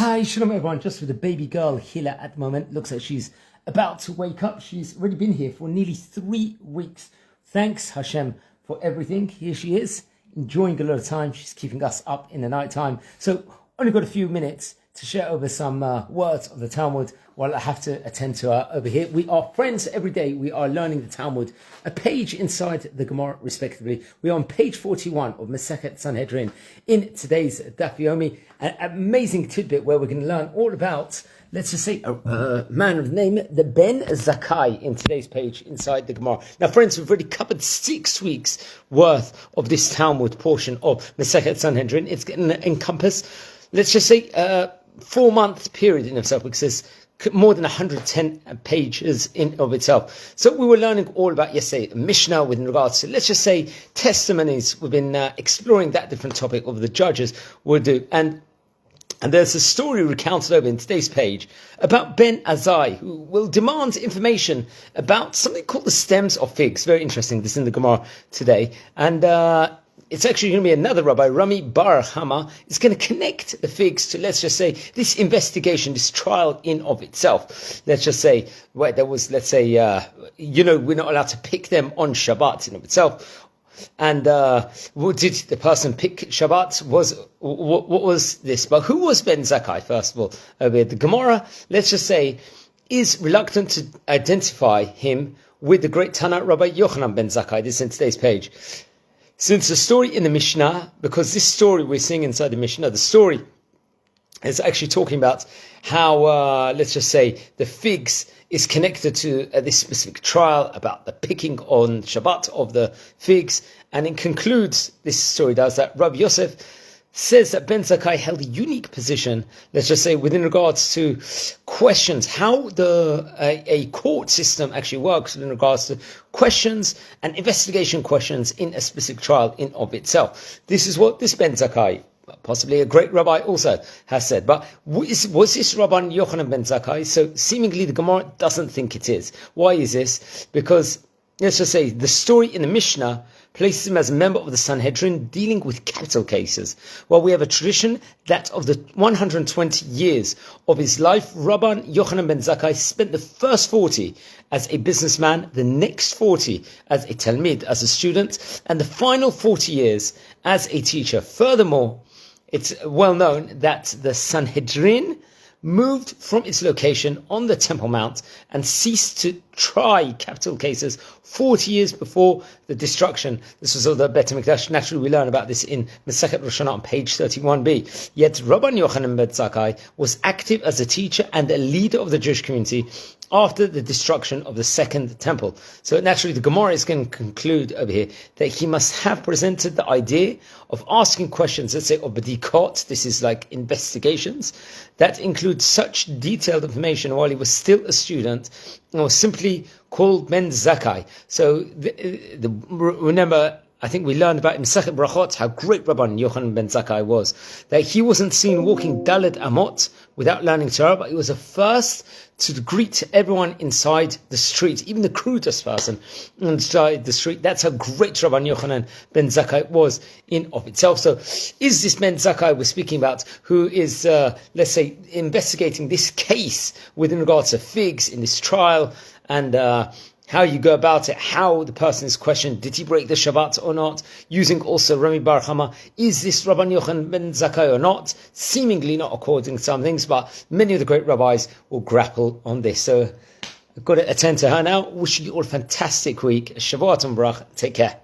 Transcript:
Hi, shalom everyone. Just with the baby girl Hila at the moment. Looks like she's about to wake up. She's already been here for nearly 3 weeks. Thanks Hashem for everything. Here she is, enjoying a lot of time. She's keeping us up in the night time. So only got a few minutes to share over some words of the Talmud while I have to attend to her over here. We are friends every day. We are learning the Talmud, a page inside the Gemara, respectively. We are on page 41 of Masechet Sanhedrin in today's Daf Yomi. An amazing tidbit where we're going to learn all about, let's just say, a man of the name, the Ben Zakkai, in today's page inside the Gemara. Now, friends, we've already covered 6 weeks worth of this Talmud portion of Masechet Sanhedrin. It's going to encompass, let's just say, 4-month period in itself, because there's more than 110 pages in of itself. So we were learning all about yesterday Mishnah with regards to, let's just say, testimonies. We've been exploring that different topic of the judges will do. And there's a story recounted over in today's page about Ben Azai, who will demand information about something called the stems of figs. Very interesting. This is in the Gemara today. And it's actually going to be another Rabbi, Rami Bar Hama, is going to connect the figs to, let's just say, this investigation, this trial in of itself. Let's just say, where there was, let's say, we're not allowed to pick them on Shabbat in of itself. And what did the person pick Shabbat? What was this? But who was Ben Zakkai, first of all? The Gemara, let's just say, is reluctant to identify him with the great Tana Rabbi Yochanan Ben Zakkai. This is in today's page. Since the story in the Mishnah, because this story we're seeing inside the Mishnah, the story is actually talking about how, let's just say, the figs is connected to this specific trial about the picking on Shabbat of the figs. And it concludes, this story does, that Rabbi Yosef says that Ben Zakkai held a unique position, let's just say, within regards to questions, how a court system actually works in regards to questions and investigation questions in a specific trial in of itself. This is what this Ben Zakkai, possibly a great rabbi, also has said. But was this Rabban Yochanan Ben Zakkai? So seemingly the Gemara doesn't think it is. Why is this? Because, let's just say, the story in the Mishnah places him as a member of the Sanhedrin dealing with capital cases. Well, we have a tradition that of the 120 years of his life, Rabban Yochanan Ben Zakkai spent the first 40 as a businessman, the next 40 as a talmid, as a student, and the final 40 years as a teacher. Furthermore, it's well known that the Sanhedrin moved from its location on the Temple Mount and ceased to try capital cases 40 years before the destruction. This was all the Bet HaMikdash. Naturally, we learn about this in Masechet Rosh Hashanah on page 31b. Yet Rabban Yochanan Ben Zakkai was active as a teacher and a leader of the Jewish community after the destruction of the Second Temple. So naturally, the Gemara is going to conclude over here that he must have presented the idea of asking questions, let's say, of Badikot, this is like investigations, that include such detailed information while he was still a student, and was simply called Ben Zakkai. So remember, I think we learned about in Masechet Brachot how great Rabban Yochanan Ben Zakkai was. That he wasn't seen walking Daled Amot without learning Torah, but he was the first to greet everyone inside the street, even the crudest person inside the street. That's how great Rabban Yochanan Ben Zakkai was in of itself. So is this Ben Zakkai we're speaking about, who is, let's say, investigating this case within regards to figs in this trial, and how you go about it, how the person is questioned, did he break the Shabbat or not, using also Rami Bar Hama, is this Rabban Yochanan Ben Zakkai or not? Seemingly not according to some things, but many of the great rabbis will grapple on this. So I've got to attend to her now. Wishing you all a fantastic week. Shavuot and Barach. Take care.